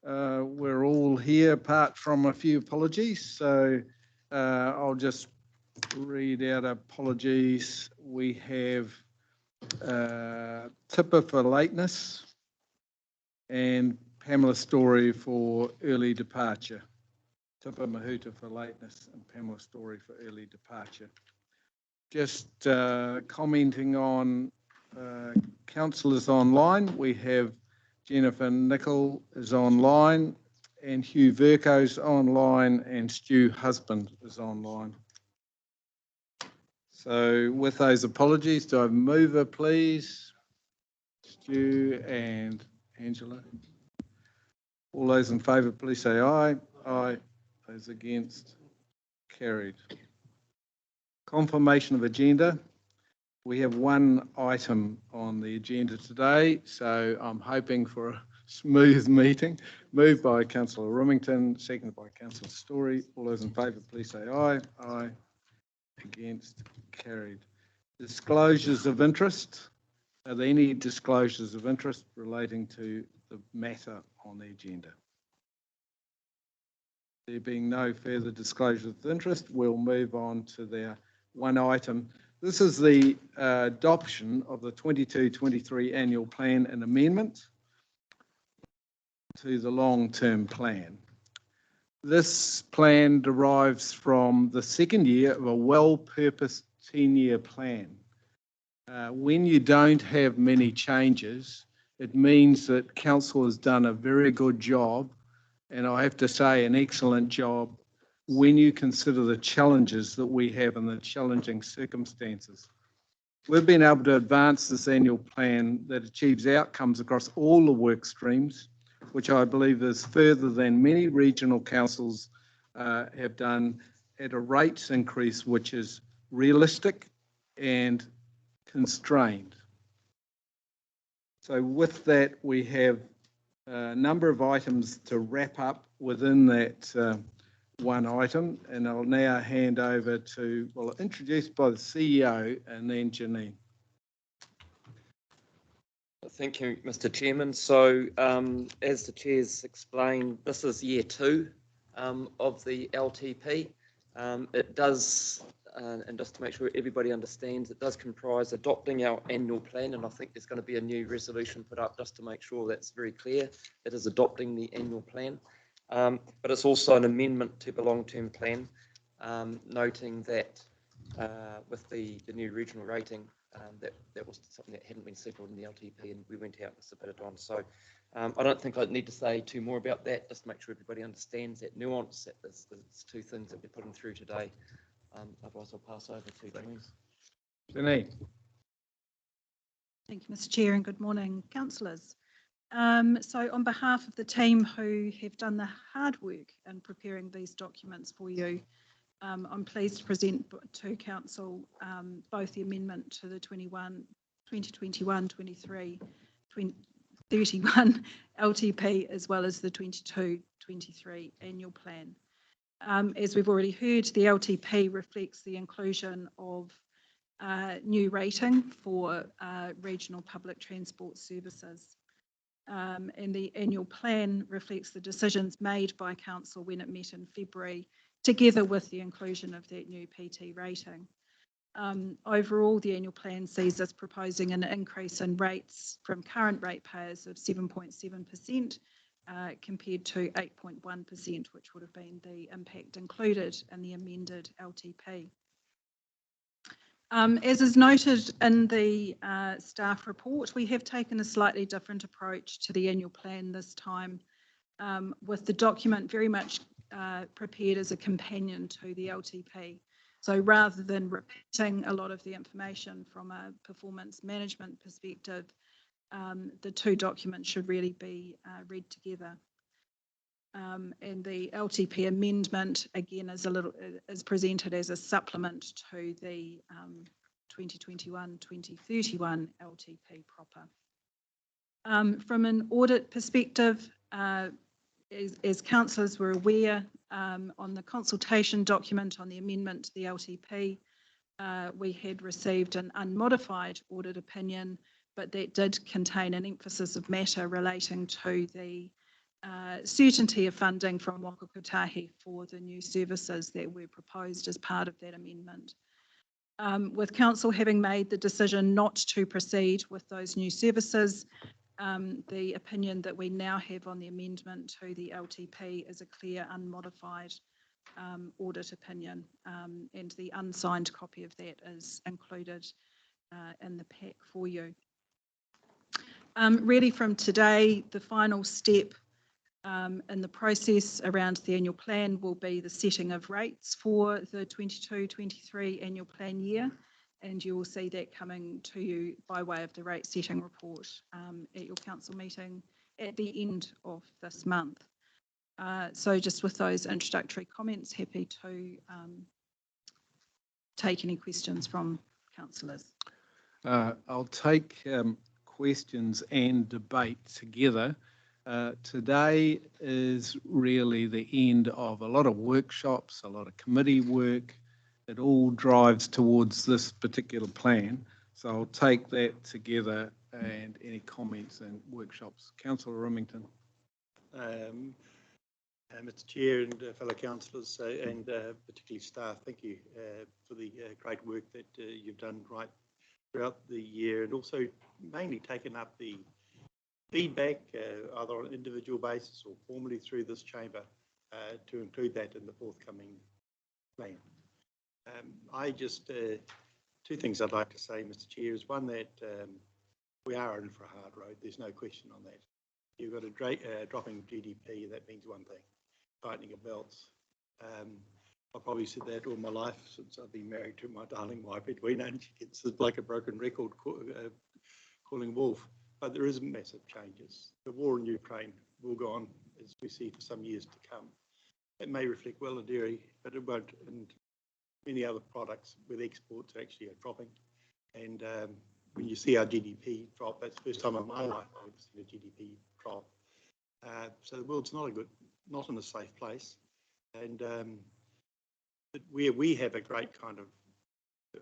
We're all here apart from a few apologies. So I'll just read out apologies. We have Tipper for lateness and Pamela Story for early departure. Tipper Mahuta for lateness and Pamela Story for early departure. Just commenting on councillors online, we have Jennifer Nicol is online and Hugh Verco's online and Stu Husband is online. So with those apologies, do I have a mover, please? Stu and Angela. All those in favour, please say aye. Aye. Those against? Carried. Confirmation of agenda. We have one item on the agenda today, so I'm hoping for a smooth meeting. Moved by Councillor Rimmington, seconded by Councillor Story. All those in favour, please say aye. Aye. Against? Carried. Disclosures of interest. Are there any disclosures of interest relating to the matter on the agenda? There being no further disclosures of interest, we'll move on to the one item. This is the adoption of the 22-23 annual plan and amendment to the long-term plan. This plan derives from the second year of a well-purposed 10-year plan. When you don't have many changes, it means that council has done a very good job, and I have to say an excellent job, when you consider the challenges that we have and the challenging circumstances. We've been able to advance this annual plan that achieves outcomes across all the work streams, which I believe is further than many regional councils have done at a rates increase which is realistic and constrained. So with that, we have a number of items to wrap up within that one item, and I'll now hand over to, well, introduced by the CEO and then Janine. Thank you, Mr. Chairman. So as the Chair's explained, this is year 2 of the LTP. It does, and just to make sure everybody understands, it does comprise adopting our annual plan, and I think there's going to be a new resolution put up just to make sure that's very clear. It is adopting the annual plan, but it's also an amendment to the long-term plan, noting that with the new regional rating, that was something that hadn't been settled in the LTP, and we went out and submitted on. So I don't think I need to say too more about that, just to make sure everybody understands that nuance, that there's two things that we're putting through today. Otherwise, I'll pass over to Denise. Janine. Thank you, Mr. Chair, and good morning, councillors. So on behalf of the team who have done the hard work in preparing these documents for you, I'm pleased to present to Council both the amendment to the 2021-23 31 LTP as well as the 22-23 annual plan. As we've already heard, the LTP reflects the inclusion of new rating for regional public transport services. And the annual plan reflects the decisions made by Council when it met in February, together with the inclusion of that new PT rating. Overall, the annual plan sees us proposing an increase in rates from current ratepayers of 7.7% compared to 8.1%, which would have been the impact included in the amended LTP. As is noted in the staff report, we have taken a slightly different approach to the annual plan this time, with the document very much prepared as a companion to the LTP. So rather than repeating a lot of the information from a performance management perspective, the two documents should really be read together. And the LTP amendment, again, is presented as a supplement to the 2021-2031 LTP proper. From an audit perspective, as councillors were aware, on the consultation document on the amendment to the LTP, we had received an unmodified audit opinion, but that did contain an emphasis of matter relating to the certainty of funding from Waka Kotahi for the new services that were proposed as part of that amendment. With council having made the decision not to proceed with those new services, the opinion that we now have on the amendment to the LTP is a clear, unmodified audit opinion, and the unsigned copy of that is included in the pack for you. Really from today, the final step in the process around the annual plan will be the setting of rates for the 22-23 annual plan year, and you will see that coming to you by way of the rate setting report at your council meeting at the end of this month. So just with those introductory comments, happy to take any questions from councillors. I'll take questions and debate together. Today is really the end of a lot of workshops, a lot of committee work. It all drives towards this particular plan. So I'll take that together and any comments and workshops. Councillor Remington. Mr. Chair and fellow councillors and particularly staff, thank you for the great work that you've done right throughout the year, and also mainly taken up the feedback either on an individual basis or formally through this chamber to include that in the forthcoming plan. I just, two things I'd like to say, Mr. Chair, is one that we are in for a hard road, there's no question on that. You've got a dropping GDP, that means one thing, tightening of belts. I've probably said that all my life since I've been married to my darling wife, Edwina, and she gets like a broken record calling wolf. But there is massive changes. The war in Ukraine will go on, as we see, for some years to come. It may reflect well in dairy, but it won't in many other products where the exports actually are dropping. And when you see our GDP drop, that's the first time in my life I've seen a GDP drop. So the world's not in a safe place. And but where we have a great kind of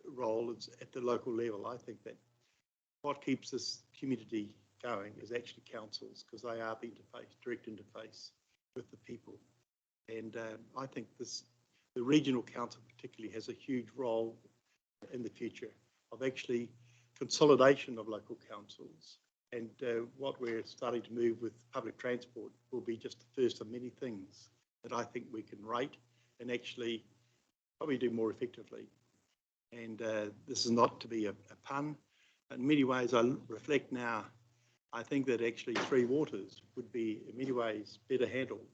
role is at the local level. I think that what keeps this community going is actually councils, because they are the interface, direct interface with the people. And I think the regional council particularly has a huge role in the future of actually consolidation of local councils. And what we're starting to move with public transport will be just the first of many things that I think we can rate and actually probably do more effectively. And this is not to be a pun. In many ways, I reflect now, I think that actually Three Waters would be in many ways better handled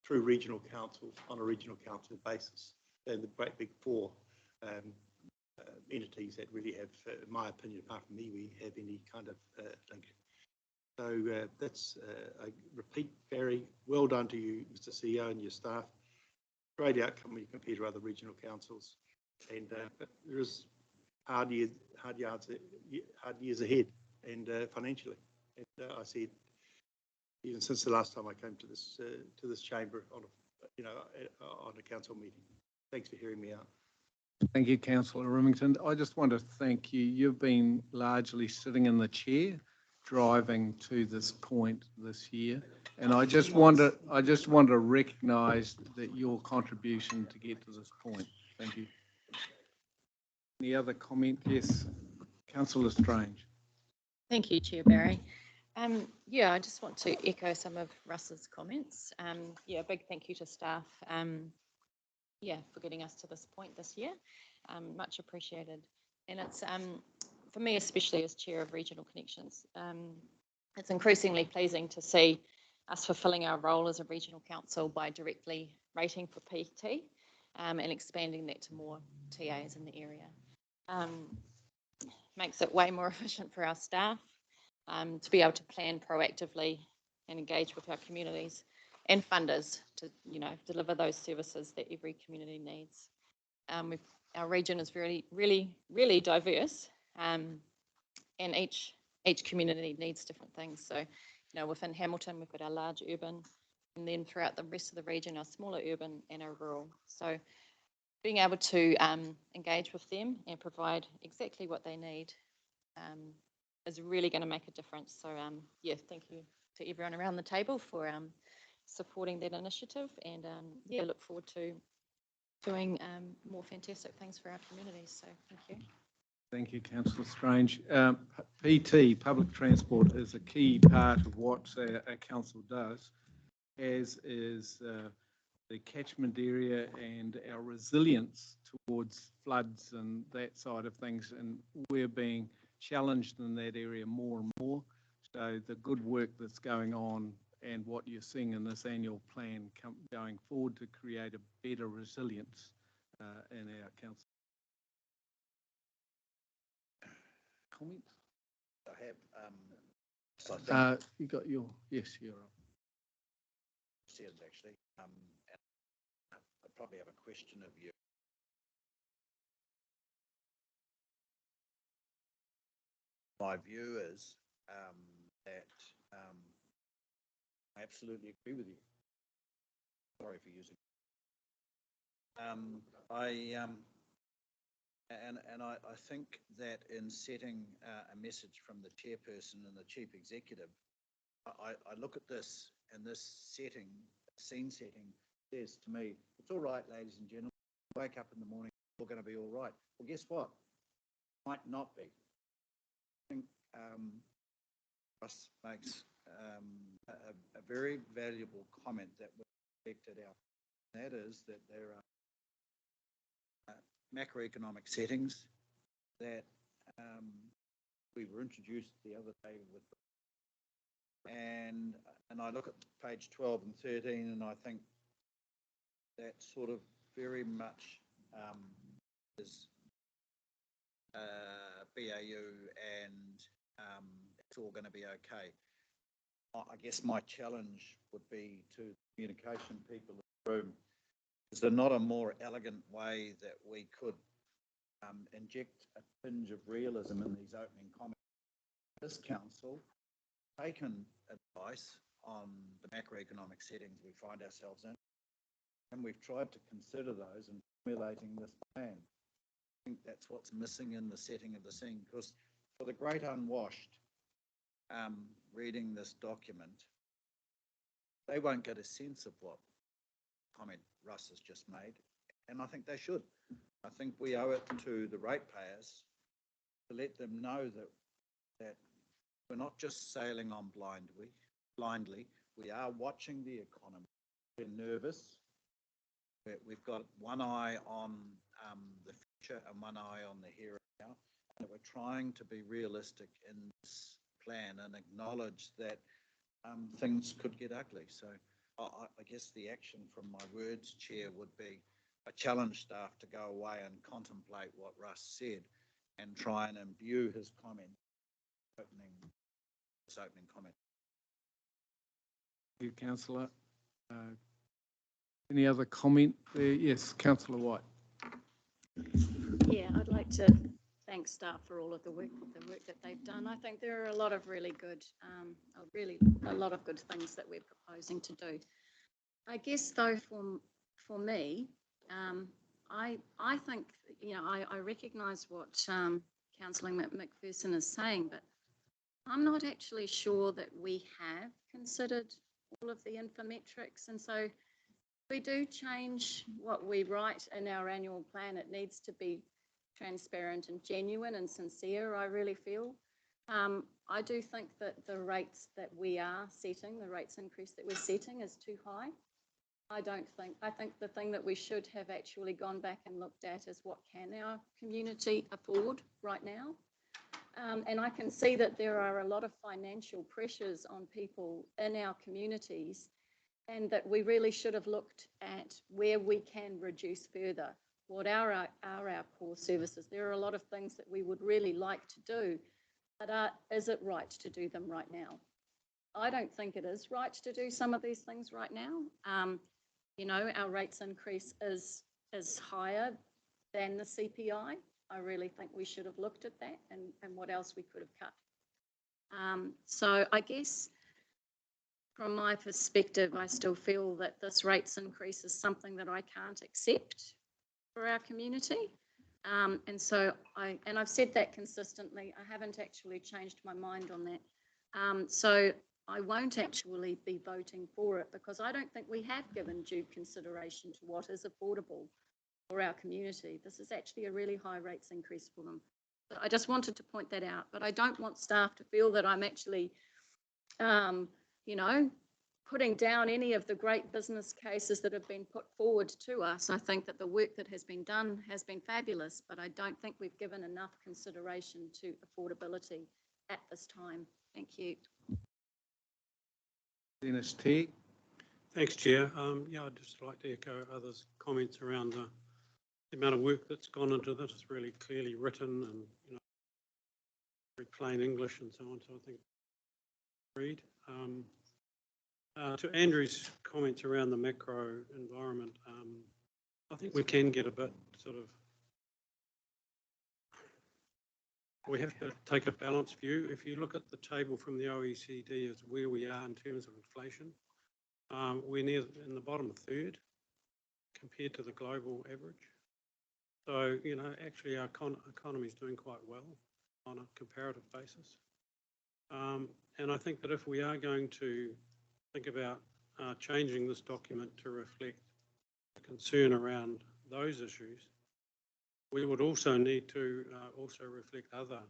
through regional councils on a regional council basis than the great big four entities that really have, in my opinion, apart from me, we have any kind of link. So that's, I repeat, Barry, well done to you, Mr. CEO, and your staff. Great outcome when you compare to other regional councils. And there is hard years ahead, and financially. And I see it even since the last time I came to this chamber on a council meeting. Thanks for hearing me out. Thank you, Councillor Remington. I just want to thank you. You've been largely sitting in the chair, driving to this point this year, and I just want to recognise that your contribution to get to this point. Thank you. Any other comment? Yes, Councillor Strange. Thank you, Chair Barry. Yeah, I just want to echo some of Russ's comments. Yeah, a big thank you to staff. Yeah, for getting us to this point this year. Much appreciated. And it's for me, especially as Chair of Regional Connections, it's increasingly pleasing to see us fulfilling our role as a regional council by directly rating for PT and expanding that to more TAs in the area. Makes it way more efficient for our staff to be able to plan proactively and engage with our communities and funders to, deliver those services that every community needs. Our region is really diverse, and each community needs different things. So, within Hamilton, we've got our large urban, and then throughout the rest of the region, our smaller urban and our rural. So, being able to engage with them and provide exactly what they need is really going to make a difference. So, yeah, thank you to everyone around the table for supporting that initiative, and yeah, look forward to doing more fantastic things for our communities. So thank you. Thank you, Councillor Strange. PT, public transport, is a key part of what our council does, as is the catchment area and our resilience towards floods and that side of things. And we're being challenged in that area more and more. So the good work that's going on and what you're seeing in this annual plan going forward to create a better resilience in our council. Comments? I have, so I think You got your, yes, you're up. said actually, and I probably have a question of you. My view is that I absolutely agree with you. Sorry for using. I think that in setting a message from the chairperson and the chief executive, I look at this, and this setting, scene setting, says to me, it's all right, ladies and gentlemen, wake up in the morning, we're going to be all right. Well, guess what? Might not be. I think Russ makes a very valuable comment that was reflected out. That is that there are macroeconomic settings that we were introduced the other day with, and I look at page 12 and 13, and I think that sort of very much is BAU, and it's all going to be okay. I guess my challenge would be to communication people in the room, is there not a more elegant way that we could inject a tinge of realism in these opening comments? This council taken advice on the macroeconomic settings we find ourselves in, and we've tried to consider those in formulating this plan. I think that's what's missing in the setting of the scene, because for the great unwashed reading this document, they won't get a sense of what comment Russ has just made, and I think they should. I think we owe it to the ratepayers to let them know that we're not just sailing on blindly. We are watching the economy. We're nervous. We've got one eye on the future and one eye on the here and now. And we're trying to be realistic in this plan and acknowledge that things could get ugly. So I guess the action from my words, Chair, would be I challenge staff to go away and contemplate what Russ said and try and imbue his comment, this opening comment. Thank you, Councillor. Any other comment there? Yes, Councillor White. Yeah, I'd like to thank staff for all of the work that they've done. I think there are a lot of really good, a lot of good things that we're proposing to do. I guess though, for me, I think, you know, I recognise what Councillor McPherson is saying, but I'm not actually sure that we have considered all of the infometrics, and so we do change what we write in our annual plan. It needs to be transparent and genuine and sincere, I really feel. I do think that the rates that we are setting, the rates increase that we're setting is too high. I think the thing that we should have actually gone back and looked at is what can our community afford right now. And I can see that there are a lot of financial pressures on people in our communities, and that we really should have looked at where we can reduce further. What are our core services? There are a lot of things that we would really like to do, but is it right to do them right now? I don't think it is right to do some of these things right now. You know, our rates increase is higher than the CPI. I really think we should have looked at that and what else we could have cut. So I guess from my perspective, I still feel that this rates increase is something that I can't accept for our community. And so I've said that consistently. I haven't actually changed my mind on that. So I won't actually be voting for it because I don't think we have given due consideration to what is affordable for our community. This is actually a really high rates increase for them. So I just wanted to point that out, but I don't want staff to feel that I'm actually, you know, putting down any of the great business cases that have been put forward to us. I think that the work that has been done has been fabulous, but I don't think we've given enough consideration to affordability at this time. Thank you. Dennis Tegg. Thanks, Chair. Yeah, I'd just like to echo others' comments around the amount of work that's gone into this. It's really clearly written and, you know, very plain English and so on. So I think read. To Andrew's comments around the macro environment, I think we can get a bit sort of, we have to take a balanced view. If you look at the table from the OECD as where we are in terms of inflation, we're near in the bottom third compared to the global average. So, you know, actually our economy is doing quite well on a comparative basis. And I think that if we are going to think about changing this document to reflect the concern around those issues, we would also need to also reflect other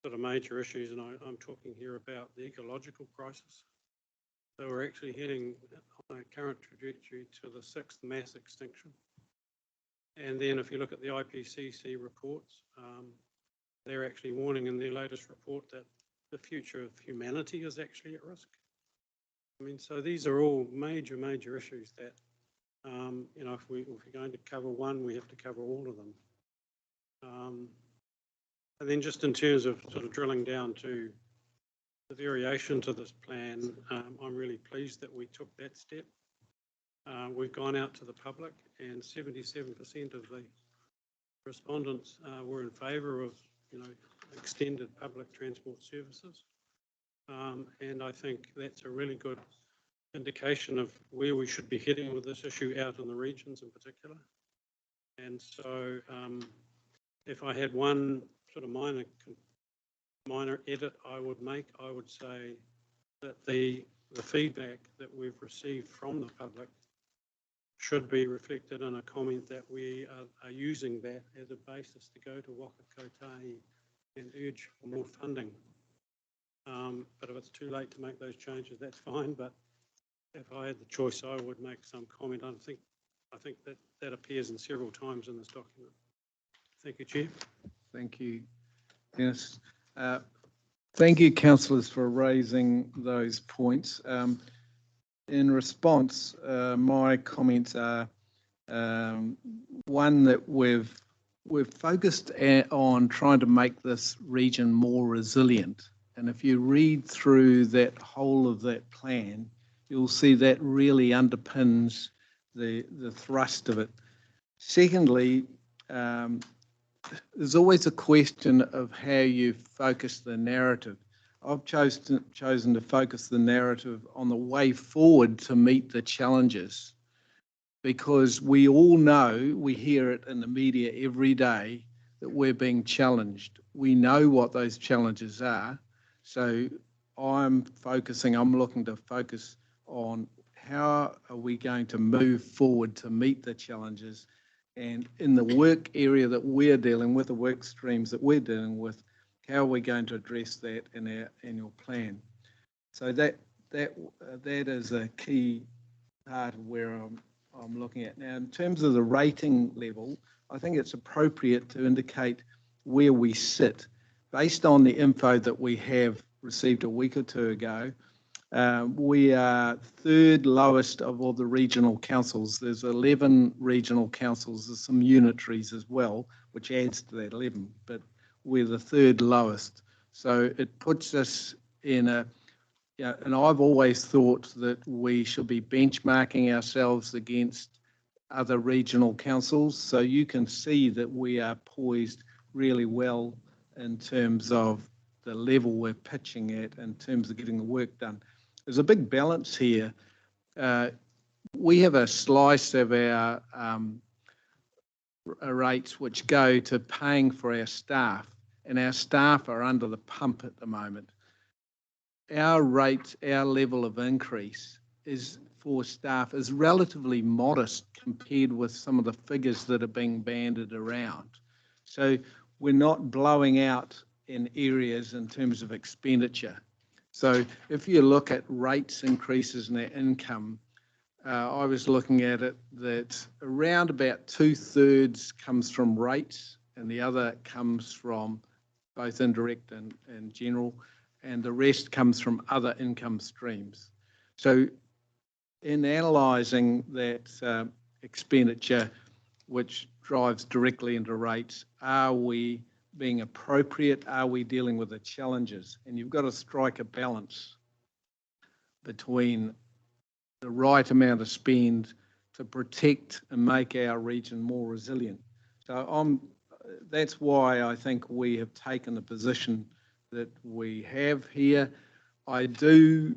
sort of major issues, and I'm talking here about the ecological crisis. So we're actually heading on a current trajectory to the 6th mass extinction. And then if you look at the IPCC reports, they're actually warning in their latest report that the future of humanity is actually at risk. I mean, so these are all major issues that, you know, if we're going to cover one, we have to cover all of them. And then just in terms of sort of drilling down to the variation to this plan, I'm really pleased that we took that step. We've gone out to the public and 77% of the respondents were in favour of, you know, extended public transport services. And I think that's a really good indication of where we should be heading with this issue out in the regions in particular. And so if I had one sort of minor edit I would make, I would say that the feedback that we've received from the public should be reflected in a comment that we are using that as a basis to go to Waka Kotahi and urge for more funding. But if it's too late to make those changes, that's fine. But if I had the choice, I would make some comment. I think that appears in several times in this document. Thank you, Chair. Thank you, Dennis. Thank you, councillors, for raising those points. In response, my comments are one that we've focused on trying to make this region more resilient. And if you read through that whole of that plan, you'll see that really underpins the thrust of it. Secondly, there's always a question of how you focus the narrative. I've chosen to focus the narrative on the way forward to meet the challenges, because we all know, we hear it in the media every day, that we're being challenged. We know what those challenges are. So I'm looking to focus on how are we going to move forward to meet the challenges, and in the work area that we're dealing with, the work streams that we're dealing with, how are we going to address that in our annual plan? So that is a key part of where I'm looking at. Now, in terms of the rating level, I think it's appropriate to indicate where we sit. Based on the info that we have received a week or two ago, we are third lowest of all the regional councils. There's 11 regional councils. There's some unitaries as well, which adds to that 11, but we're the third lowest. So it puts us in a, yeah, and I've always thought that we should be benchmarking ourselves against other regional councils. So you can see that we are poised really well in terms of the level we're pitching at in terms of getting the work done. There's a big balance here. We have a slice of our rates which go to paying for our staff, and our staff are under the pump at the moment. our rate, our level of increase is for staff is relatively modest compared with some of the figures that are being banded around. So we're not blowing out in areas in terms of expenditure. So if you look at rates increases in their income, I was looking at it that around about 2/3 comes from rates and the other comes from both indirect and general, and the rest comes from other income streams. So in analysing that expenditure, which drives directly into rates, are we being appropriate? Are we dealing with the challenges? And you've got to strike a balance between the right amount of spend to protect and make our region more resilient. So that's why I think we have taken the position that we have here. I do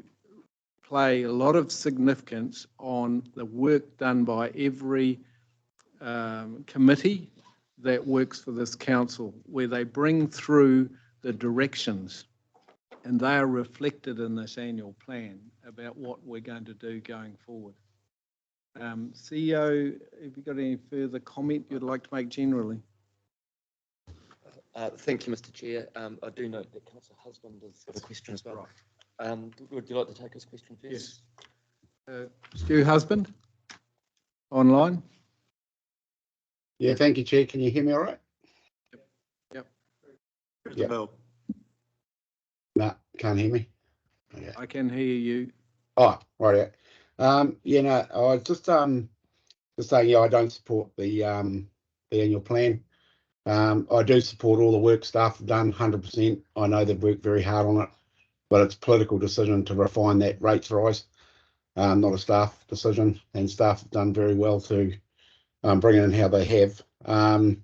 play a lot of significance on the work done by every committee that works for this council, where they bring through the directions, and they are reflected in this annual plan about what we're going to do going forward. CEO, have you got any further comment you'd like to make generally? Thank you, Mr. Chair. I do note that Councillor Husband has got a question as well. Would you like to take his question first? Yes. Stu Husband, online. Yeah, thank you, Chair. Can you hear me all right? Yep. Mr. Bell. No, can't hear me. Okay. I can hear you. Oh, right. Yeah, no, I was just saying, yeah, I don't support the annual plan. I do support all the work staff have done 100%. I know they've worked very hard on it, but it's a political decision to refine that rates rise, not a staff decision, and staff have done very well to bring it in how they have. I'm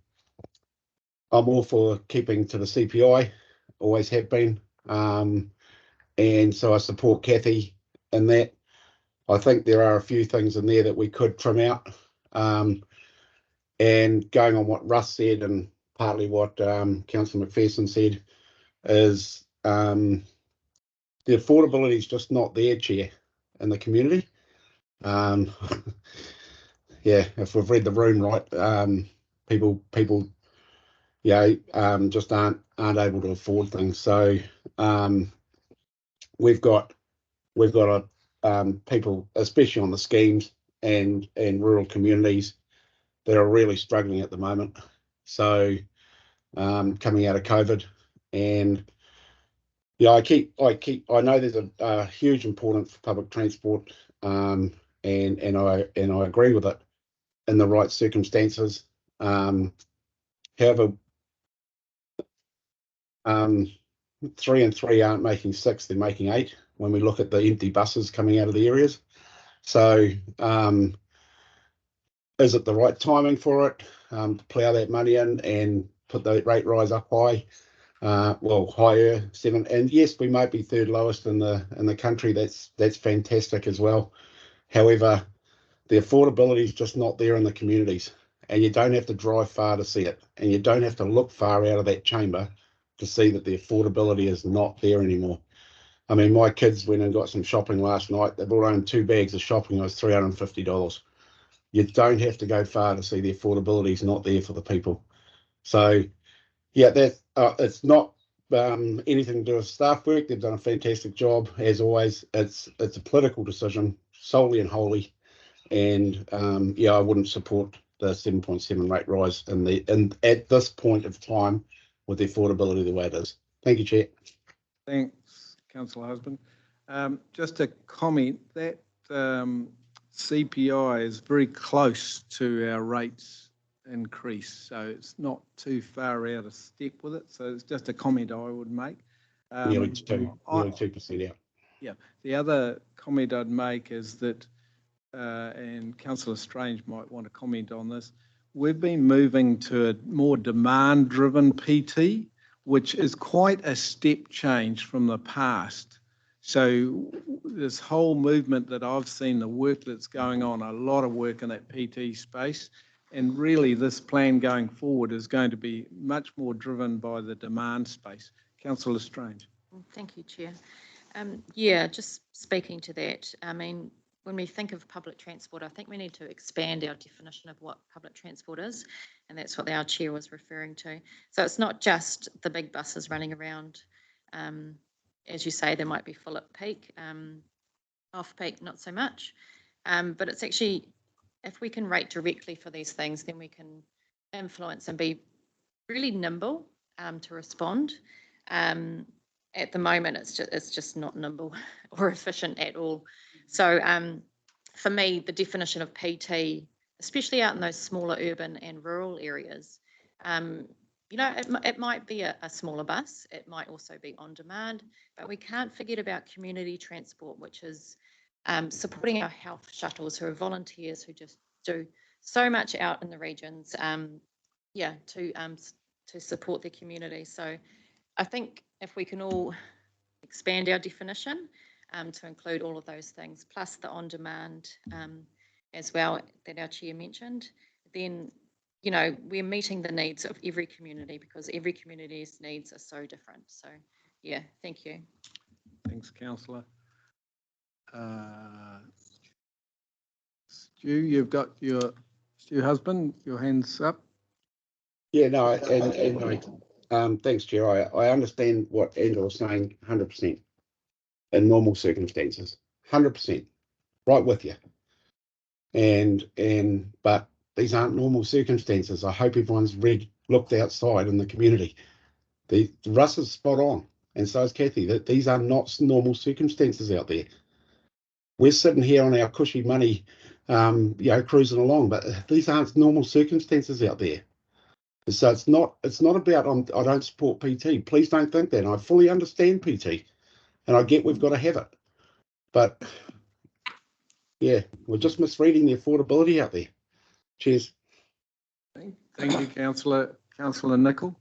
all for keeping to the CPI, always have been, and so I support Kathy in that. I think there are a few things in there that we could trim out, and going on what Russ said and partly what Councillor McPherson said is the affordability is just not there, Chair, in the community. Yeah, if we've read the room right, people, just aren't able to afford things. So we've got people, especially on the schemes and rural communities, that are really struggling at the moment. So coming out of COVID, and yeah, I know there's a huge importance for public transport, and I agree with it in the right circumstances. However, 3 and 3 aren't making 6, they're making 8 when we look at the empty buses coming out of the areas. So is it the right timing for it to plough that money in and put the rate rise up high? Well, higher 7, and yes, we might be third lowest in the country. That's fantastic as well. However, the affordability is just not there in the communities, and you don't have to drive far to see it, and you don't have to look far out of that chamber to see that the affordability is not there anymore. I mean, my kids went and got some shopping last night. They brought home 2 bags of shopping. It was $350. You don't have to go far to see the affordability is not there for the people. So, yeah, that it's not anything to do with staff work. They've done a fantastic job as always. It's a political decision solely and wholly, and yeah, I wouldn't support the 7.7 rate rise at this point of time with the affordability the way it is. Thank you, Chair. Thanks, Councillor Husband. Just a comment that CPI is very close to our rates increase, so it's not too far out of step with it. So it's just a comment I would make. Nearly 2% out. Yeah. The other comment I'd make is that, and Councillor Strange might want to comment on this, we've been moving to a more demand-driven PT, which is quite a step change from the past. So this whole movement that I've seen, the work that's going on, a lot of work in that PT space, and really this plan going forward is going to be much more driven by the demand space. Councillor Strange. Thank you, Chair. Yeah, just speaking to that, I mean, when we think of public transport, I think we need to expand our definition of what public transport is, and that's what our chair was referring to. So it's not just the big buses running around. As you say, they might be full at peak, off peak, not so much. But it's actually, if we can rate directly for these things, then we can influence and be really nimble to respond. At the moment, it's just not nimble or efficient at all. So for me, the definition of PT, especially out in those smaller urban and rural areas, you know, it might be a smaller bus. It might also be on demand, but we can't forget about community transport, which is supporting our health shuttles, who are volunteers who just do so much out in the regions, to support their community. So I think if we can all expand our definition to include all of those things, plus the on-demand as well that our chair mentioned, then, you know, we're meeting the needs of every community, because every community's needs are so different. So, yeah, thank you. Thanks, councillor. Stu, you've got Stu husband, your hands up. Yeah, no, and thanks, Chair. I understand what Angela was saying 100% in normal circumstances, 100%, right with you. But these aren't normal circumstances. I hope everyone's looked outside in the community. Russ is spot on, and so is Kathy, that these are not normal circumstances out there. We're sitting here on our cushy money, cruising along, but these aren't normal circumstances out there. So it's not about I don't support PT. Please don't think that. And I fully understand PT, and I get we've got to have it, but yeah, we're just misreading the affordability out there. Cheers. Thank you, councillor. Councillor Nicol.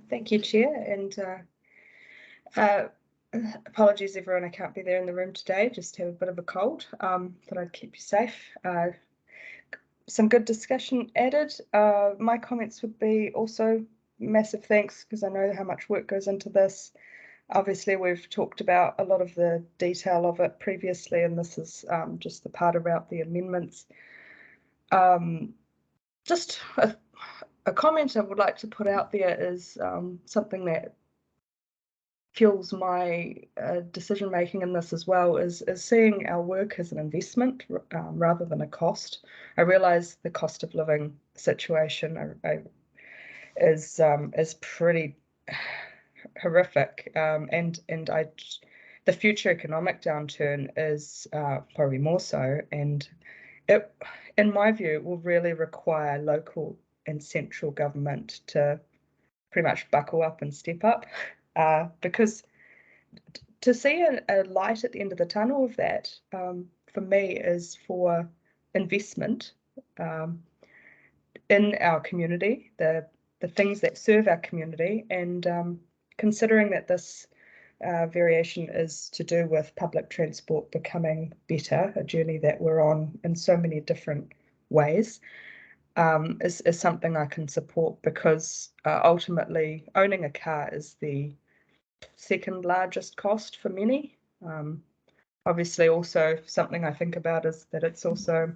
Thank you, Chair, and apologies everyone, I can't be there in the room today, just have a bit of a cold. Thought I'd keep you safe. Some good discussion added. My comments would be also massive thanks, because I know how much work goes into this. Obviously, we've talked about a lot of the detail of it previously, and this is just the part about the amendments. Just a comment I would like to put out there is something that fuels my decision making in this as well, is seeing our work as an investment rather than a cost. I realise the cost of living situation is pretty horrific, and the future economic downturn is probably more so, and it, in my view, will really require local and central government to pretty much buckle up and step up. Because to see a light at the end of the tunnel of that, for me, is for investment in our community, the things that serve our community, and considering that this variation is to do with public transport becoming better, a journey that we're on in so many different ways, is something I can support, because ultimately owning a car is the second largest cost for many. Obviously, also something I think about is that it's also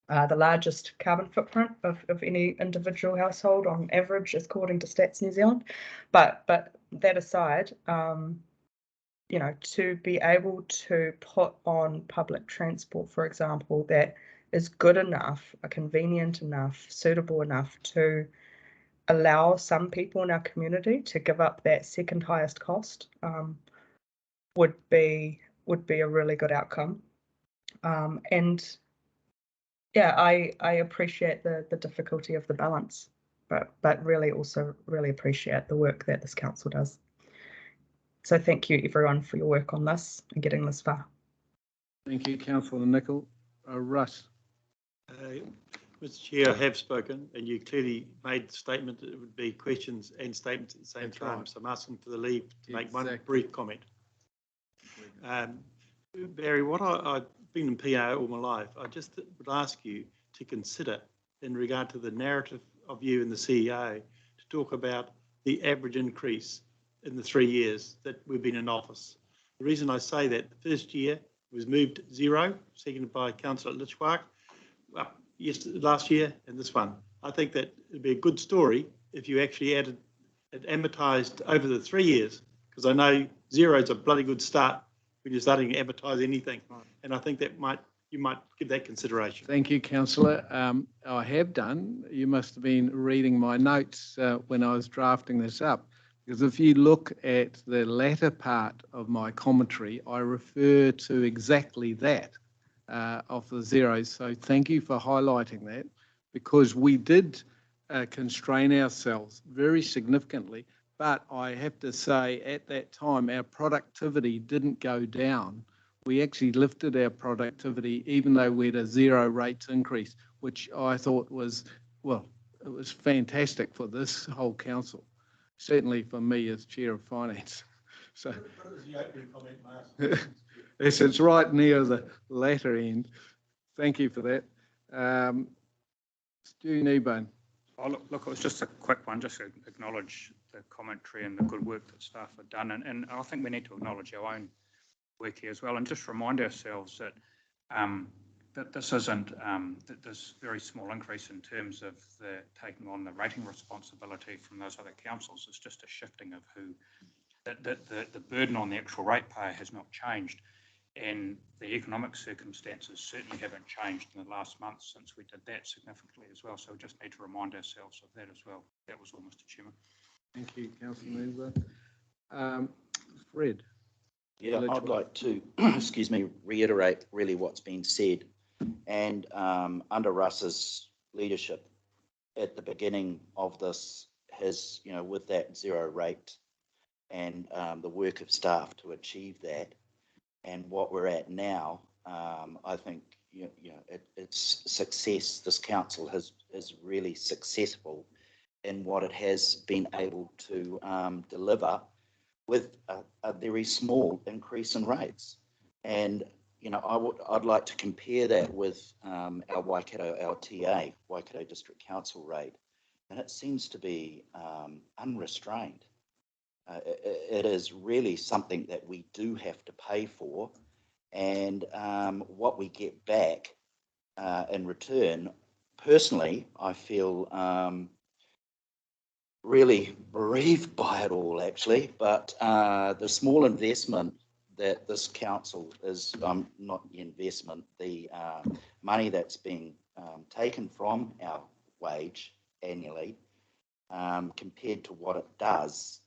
the largest carbon footprint of any individual household on average, according to Stats New Zealand. But that aside, you know, to be able to put on public transport, for example, that is good enough, convenient enough, suitable enough to allow some people in our community to give up that second highest cost, would be a really good outcome. And yeah, I appreciate the difficulty of the balance, but really also really appreciate the work that this council does. So thank you everyone for your work on this and getting this far. Thank you, councillor Nicol. Russ. Mr. Chair, I have spoken, and you clearly made the statement that it would be questions and statements at the same time. Right. So I'm asking for the leave to make one brief comment. Barry, I've been in PR all my life. I just would ask you to consider, in regard to the narrative of you and the CEO, to talk about the average increase in the 3 years that we've been in office. The reason I say that, the first year was moved 0, seconded by Councillor Litchfield, well, last year, and this one. I think that it'd be a good story if you actually added it amortised over the 3 years, because I know 0 is a bloody good start when you're starting to amortise anything, and I think that you might give that consideration. Thank you, councillor. I have done. You must have been reading my notes when I was drafting this up, because if you look at the latter part of my commentary, I refer to exactly that of the zeros. So thank you for highlighting that, because we did constrain ourselves very significantly. But I have to say, at that time, our productivity didn't go down. We actually lifted our productivity, even though we had a 0 rates increase, which I thought was, well, it was fantastic for this whole council. Certainly for me as chair of finance. So yes, it's right near the latter end. Thank you for that. Stu Kneebone. Oh, look, it was just a quick one, just to acknowledge the commentary and the good work that staff have done. And I think we need to acknowledge our own work here as well, and just remind ourselves that that this isn't that this very small increase in terms of the taking on the rating responsibility from those other councils is just a shifting of who that the burden on the actual ratepayer has not changed, and the economic circumstances certainly haven't changed in the last month since we did that significantly as well. So we just need to remind ourselves of that as well. That was all, Mr. Chairman. Thank you, Councillor Kneebone. Fred. Yeah, I'd like to, excuse me, reiterate really what's been said. And under Russ's leadership at the beginning of this, his, with that 0 rate and the work of staff to achieve that, and what we're at now, I think it's success. This council is really successful in what it has been able to deliver with a very small increase in rates. And I'd like to compare that with our Waikato LTA, Waikato District Council rate, and it seems to be unrestrained. It is really something that we do have to pay for, and what we get back in return, personally, I feel really bereaved by it all, actually. But the small investment that this council is, not the investment, the money that's being taken from our wage annually, compared to what it does,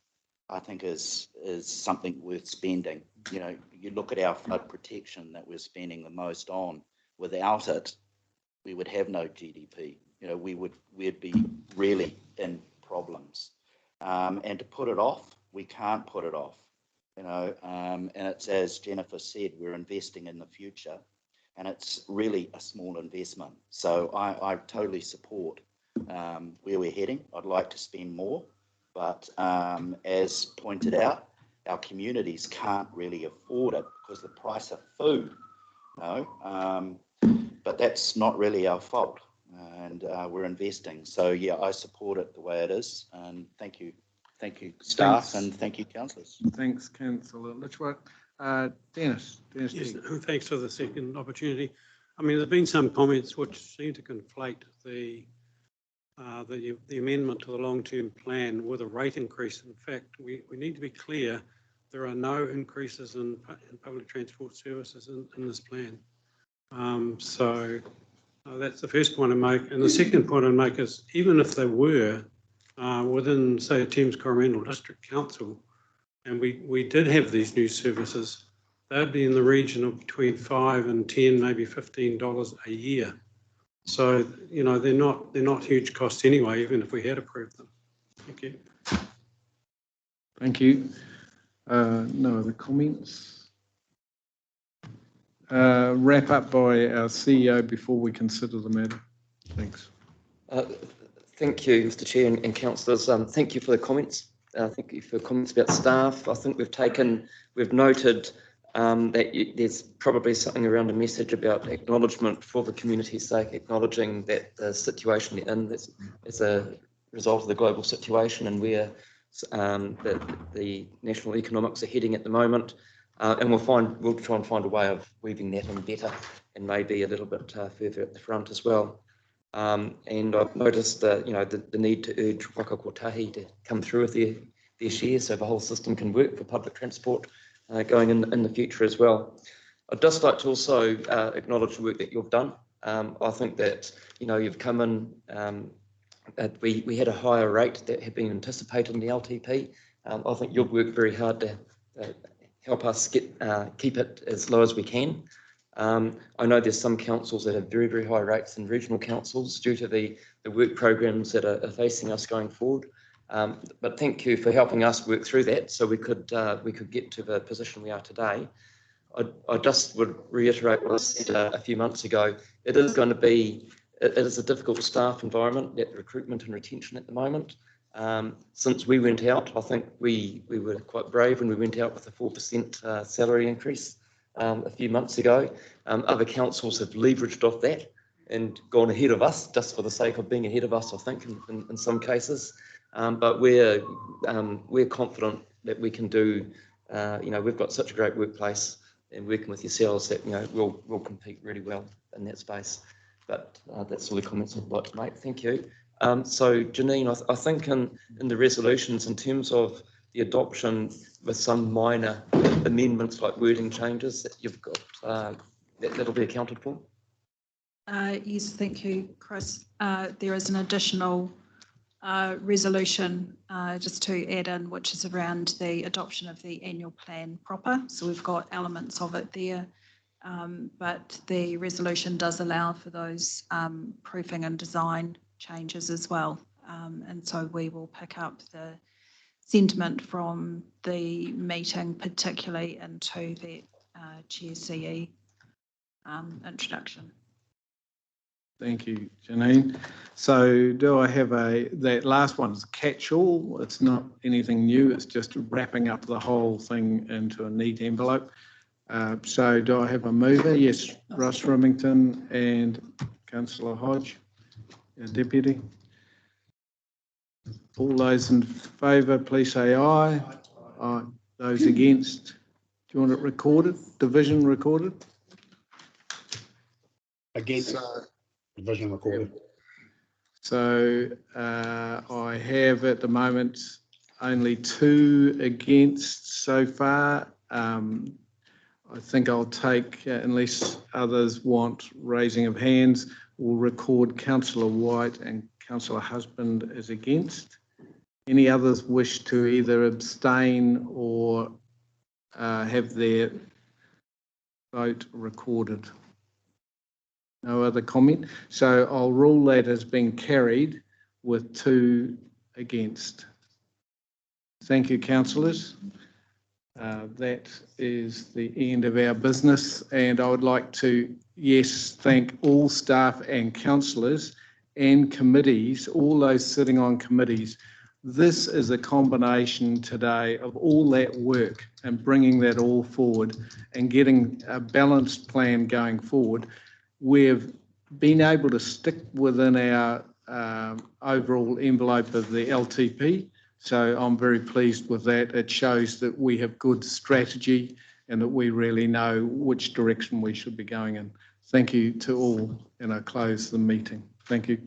I think is something worth spending. You look at our flood protection that we're spending the most on. Without it, we would have no GDP. We'd be really in problems. And to put it off, we can't put it off. And it's, as Jennifer said, we're investing in the future, and it's really a small investment. So I totally support where we're heading. I'd like to spend more, but as pointed out, our communities can't really afford it because the price of food, but that's not really our fault, and we're investing. So yeah, I support it the way it is, and thank you staff. Thanks. And thank you councillors. Thanks, Councillor Litchfield. Dennis. Yes, thanks for the second opportunity. I mean, there's been some comments which seem to conflate the amendment to the long-term plan with a rate increase. In fact, we need to be clear, there are no increases in public transport services in this plan. So that's the first point I make. And the second point I make is, even if there were within, say, Thames Coromandel District Council, and we did have these new services, they'd be in the region of between $5 and $10, maybe $15 a year. So, they're not huge costs anyway, even if we had approved them. Thank you. Thank you. No other comments? Wrap up by our CEO before we consider the matter. Thanks. Thank you, Mr. Chair and councillors. Thank you for the comments. Thank you for comments about staff. I think we've noted that there's probably something around a message about acknowledgement for the community's sake, acknowledging that the situation they're in is a result of the global situation, and we're that the national economics are heading at the moment. And we'll try and find a way of weaving that in better and maybe a little bit further at the front as well. And I've noticed the need to urge Waka Kotahi to come through with their share so the whole system can work for public transport going in the future as well. I'd just like to also acknowledge the work that you've done. I think that, you've come in, we had a higher rate that had been anticipated in the LTP. I think you've worked very hard to help us keep it as low as we can. I know there's some councils that have very, very high rates in regional councils due to the work programs that are facing us going forward. But thank you for helping us work through that so we could get to the position we are today. I just would reiterate what I said a few months ago. It is a difficult staff environment, that recruitment and retention at the moment. Since we went out, I think we were quite brave when we went out with a 4% salary increase a few months ago. Other councils have leveraged off that and gone ahead of us just for the sake of being ahead of us, I think, in some cases. But we're confident that we can do, we've got such a great workplace and working with yourselves that, we'll compete really well in that space. But that's all the comments I'd like to make. Thank you. So Janine, I think in the resolutions, in terms of the adoption with some minor amendments like wording changes that you've got, that'll be accounted for? Yes, thank you, Chris. There is an additional resolution just to add in, which is around the adoption of the annual plan proper. So we've got elements of it there, but the resolution does allow for those proofing and design changes as well. And so we will pick up the sentiment from the meeting, particularly into the Chair CE introduction. Thank you, Janine. So do I have that last one's catch-all? It's not anything new, it's just wrapping up the whole thing into a neat envelope. So do I have a mover? Yes, Ross Remington and Councillor Hodge, our deputy. All those in favour, please say aye. Aye. Those against? Do you want it recorded? Division recorded? Against. Division recorded. So I have at the moment only 2 against so far. I think I'll take, unless others want raising of hands, we'll record Councillor White and Councillor Husband as against. Any others wish to either abstain or have their vote recorded? No other comment. So I'll rule that as being carried with 2 against. Thank you, councillors. That is the end of our business, and I would like to, yes, thank all staff and councillors and committees, all those sitting on committees. This is a combination today of all that work and bringing that all forward and getting a balanced plan going forward. We've been able to stick within our overall envelope of the LTP. So I'm very pleased with that. It shows that we have good strategy and that we really know which direction we should be going in. Thank you to all, and I close the meeting. Thank you.